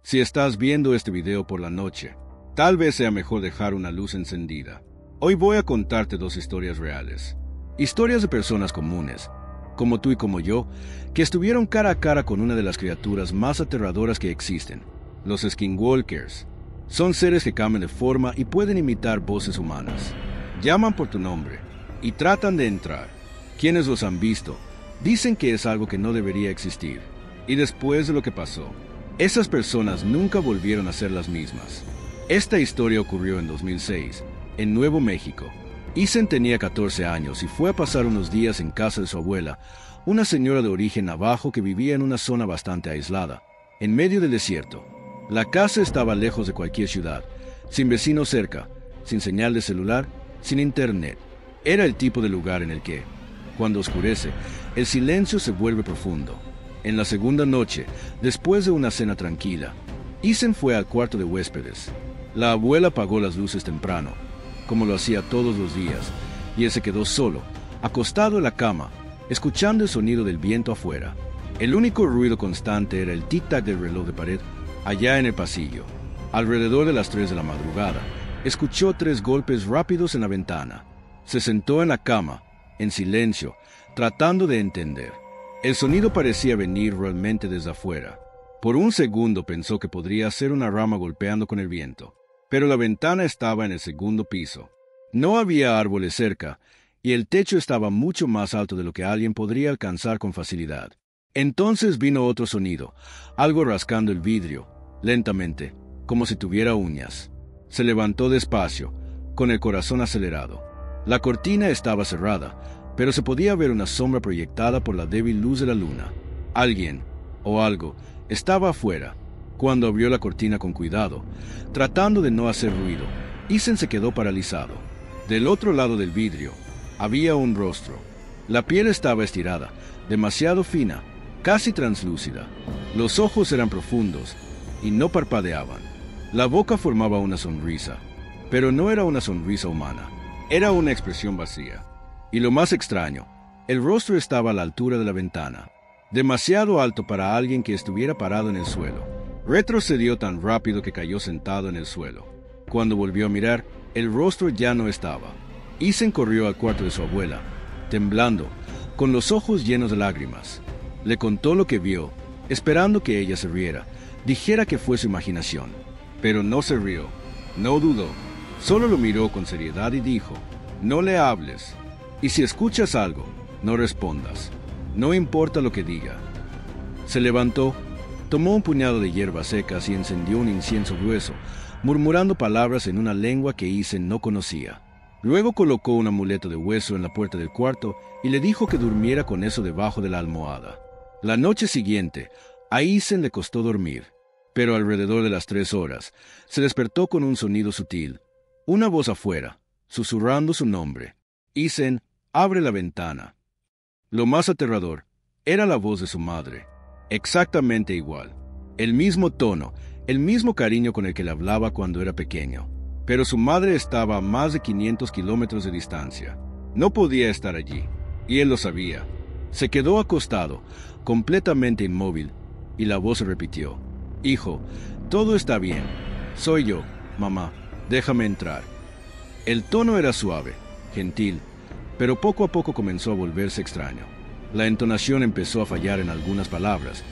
Si estás viendo este video por la noche, tal vez sea mejor dejar una luz encendida. Hoy voy a contarte dos historias reales. Historias de personas comunes, como tú y como yo, que estuvieron cara a cara con una de las criaturas más aterradoras que existen, los skinwalkers. Son seres que cambian de forma y pueden imitar voces humanas. Llaman por tu nombre y tratan de entrar. Quienes los han visto dicen que es algo que no debería existir. Y después de lo que pasó, esas personas nunca volvieron a ser las mismas. Esta historia ocurrió en 2006, en Nuevo México. Ethan tenía 14 años y fue a pasar unos días en casa de su abuela, una señora de origen navajo que vivía en una zona bastante aislada, en medio del desierto. La casa estaba lejos de cualquier ciudad, sin vecinos cerca, sin señal de celular, sin internet. Era el tipo de lugar en el que, cuando oscurece, el silencio se vuelve profundo. En la segunda noche, después de una cena tranquila, Ethan fue al cuarto de huéspedes. La abuela apagó las luces temprano, como lo hacía todos los días, y él se quedó solo, acostado en la cama, escuchando el sonido del viento afuera. El único ruido constante era el tic-tac del reloj de pared allá en el pasillo. Alrededor de las 3 de la madrugada, escuchó 3 golpes rápidos en la ventana. Se sentó en la cama, en silencio, tratando de entender. El sonido parecía venir realmente desde afuera. Por un segundo pensó que podría ser una rama golpeando con el viento, pero la ventana estaba en el segundo piso. No había árboles cerca, y el techo estaba mucho más alto de lo que alguien podría alcanzar con facilidad. Entonces vino otro sonido, algo rascando el vidrio, lentamente, como si tuviera uñas. Se levantó despacio, con el corazón acelerado. La cortina estaba cerrada, pero se podía ver una sombra proyectada por la débil luz de la luna. Alguien, o algo, estaba afuera. Cuando abrió la cortina con cuidado, tratando de no hacer ruido, Ethan se quedó paralizado. Del otro lado del vidrio, había un rostro. La piel estaba estirada, demasiado fina, casi translúcida. Los ojos eran profundos y no parpadeaban. La boca formaba una sonrisa, pero no era una sonrisa humana. Era una expresión vacía. Y lo más extraño, el rostro estaba a la altura de la ventana, demasiado alto para alguien que estuviera parado en el suelo. Retrocedió tan rápido que cayó sentado en el suelo. Cuando volvió a mirar, el rostro ya no estaba. Ethan corrió al cuarto de su abuela, temblando, con los ojos llenos de lágrimas. Le contó lo que vio, esperando que ella se riera, dijera que fue su imaginación. Pero no se rió, no dudó, solo lo miró con seriedad y dijo: «No le hables. Y si escuchas algo, no respondas. No importa lo que diga». Se levantó, tomó un puñado de hierbas secas y encendió un incienso grueso, murmurando palabras en una lengua que Ethan no conocía. Luego colocó un amuleto de hueso en la puerta del cuarto y le dijo que durmiera con eso debajo de la almohada. La noche siguiente, a Ethan le costó dormir, pero alrededor de las 3 horas, se despertó con un sonido sutil, una voz afuera, susurrando su nombre. Ethan, abre la ventana. Lo más aterrador era la voz de su madre, exactamente igual, el mismo tono, el mismo cariño con el que le hablaba cuando era pequeño. Pero su madre estaba a más de 500 kilómetros de distancia. No podía estar allí, y él lo sabía. Se quedó acostado, completamente inmóvil, y la voz repitió: «Hijo, todo está bien. Soy yo, mamá. Déjame entrar». El tono era suave, gentil, pero poco a poco comenzó a volverse extraño. La entonación empezó a fallar en algunas palabras,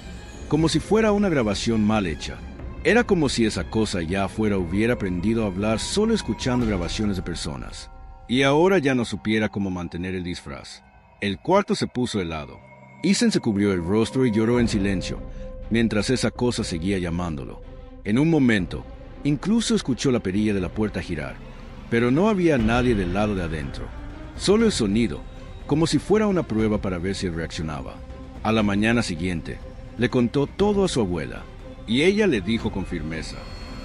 como si fuera una grabación mal hecha. Era como si esa cosa allá afuera hubiera aprendido a hablar solo escuchando grabaciones de personas. Y ahora ya no supiera cómo mantener el disfraz. El cuarto se puso helado. Ethan se cubrió el rostro y lloró en silencio, mientras esa cosa seguía llamándolo. En un momento, incluso escuchó la perilla de la puerta girar, pero no había nadie del lado de adentro. Solo el sonido, como si fuera una prueba para ver si reaccionaba. A la mañana siguiente, le contó todo a su abuela, y ella le dijo con firmeza: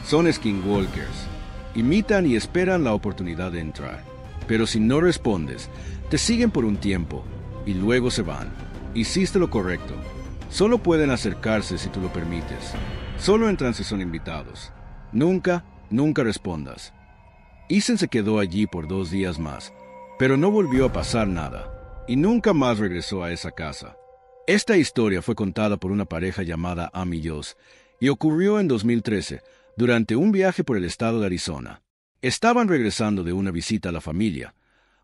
«Son skinwalkers. Imitan y esperan la oportunidad de entrar. Pero si no respondes, te siguen por un tiempo, y luego se van. Hiciste lo correcto. Solo pueden acercarse si tú lo permites. Solo entran si son invitados. Nunca respondas». Ethan se quedó allí por 2 días más, pero no volvió a pasar nada, y nunca más regresó a esa casa. Esta historia fue contada por una pareja llamada Am y Yos, y ocurrió en 2013, durante un viaje por el estado de Arizona. Estaban regresando de una visita a la familia,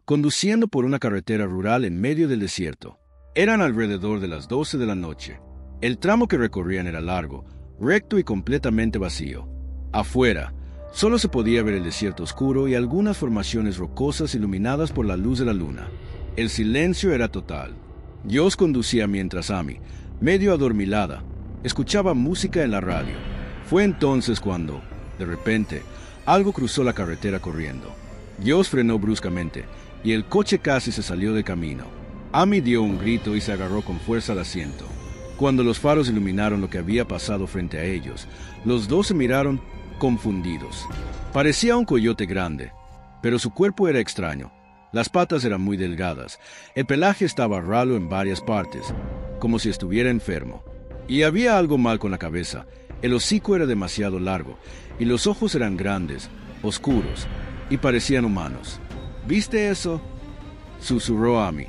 conduciendo por una carretera rural en medio del desierto. Eran alrededor de las 12 de la noche. El tramo que recorrían era largo, recto y completamente vacío. Afuera, solo se podía ver el desierto oscuro y algunas formaciones rocosas iluminadas por la luz de la luna. El silencio era total. Joss conducía mientras Amy, medio adormilada, escuchaba música en la radio. Fue entonces cuando, de repente, algo cruzó la carretera corriendo. Joss frenó bruscamente y el coche casi se salió de camino. Amy dio un grito y se agarró con fuerza al asiento. Cuando los faros iluminaron lo que había pasado frente a ellos, los dos se miraron confundidos. Parecía un coyote grande, pero su cuerpo era extraño. Las patas eran muy delgadas, el pelaje estaba ralo en varias partes, como si estuviera enfermo. Y había algo mal con la cabeza. El hocico era demasiado largo, y los ojos eran grandes, oscuros, y parecían humanos. ¿Viste eso?, susurró Amy.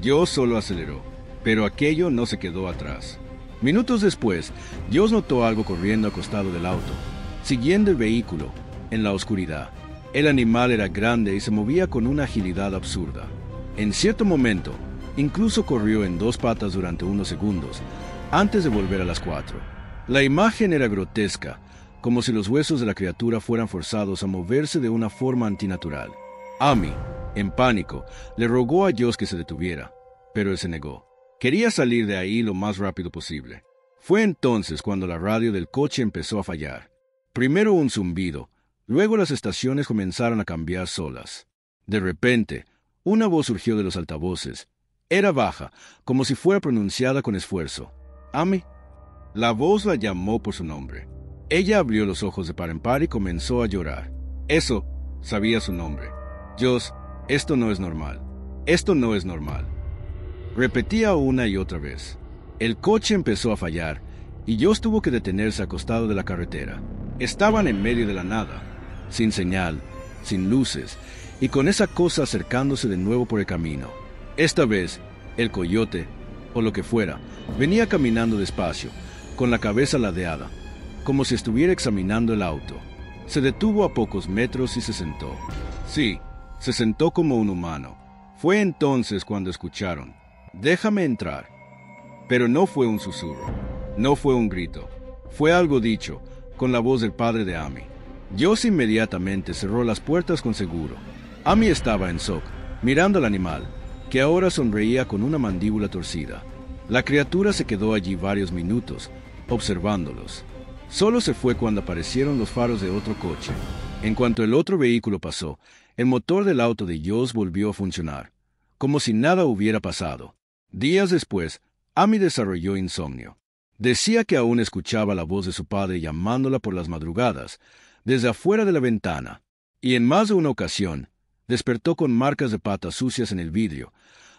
Joss solo aceleró, pero aquello no se quedó atrás. Minutos después, Joss notó algo corriendo al costado del auto, siguiendo el vehículo, en la oscuridad. El animal era grande y se movía con una agilidad absurda. En cierto momento, incluso corrió en dos patas durante unos segundos, antes de volver a las 4. La imagen era grotesca, como si los huesos de la criatura fueran forzados a moverse de una forma antinatural. Amy, en pánico, le rogó a Joss que se detuviera, pero él se negó. Quería salir de ahí lo más rápido posible. Fue entonces cuando la radio del coche empezó a fallar. Primero un zumbido, luego las estaciones comenzaron a cambiar solas. De repente, una voz surgió de los altavoces. Era baja, como si fuera pronunciada con esfuerzo. «Amy». La voz la llamó por su nombre. Ella abrió los ojos de par en par y comenzó a llorar. Eso, sabía su nombre. «Joss, esto no es normal. Esto no es normal». Repetía una y otra vez. El coche empezó a fallar, y Joss tuvo que detenerse al costado de la carretera. Estaban en medio de la nada, sin señal, sin luces, y con esa cosa acercándose de nuevo por el camino. Esta vez, el coyote, o lo que fuera, venía caminando despacio, con la cabeza ladeada, como si estuviera examinando el auto. Se detuvo a pocos metros y se sentó. Sí, se sentó como un humano. Fue entonces cuando escucharon: «Déjame entrar». Pero no fue un susurro, no fue un grito, fue algo dicho, con la voz del padre de Amy. Joss inmediatamente cerró las puertas con seguro. Amy estaba en shock, mirando al animal, que ahora sonreía con una mandíbula torcida. La criatura se quedó allí varios minutos, observándolos. Solo se fue cuando aparecieron los faros de otro coche. En cuanto el otro vehículo pasó, el motor del auto de Joss volvió a funcionar, como si nada hubiera pasado. Días después, Amy desarrolló insomnio. Decía que aún escuchaba la voz de su padre llamándola por las madrugadas, desde afuera de la ventana, y en más de una ocasión, despertó con marcas de patas sucias en el vidrio,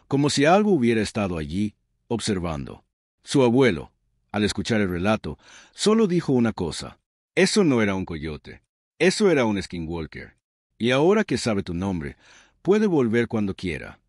como si algo hubiera estado allí, observando. Su abuelo, al escuchar el relato, solo dijo una cosa: «Eso no era un coyote, eso era un skinwalker. Y ahora que sabe tu nombre, puede volver cuando quiera».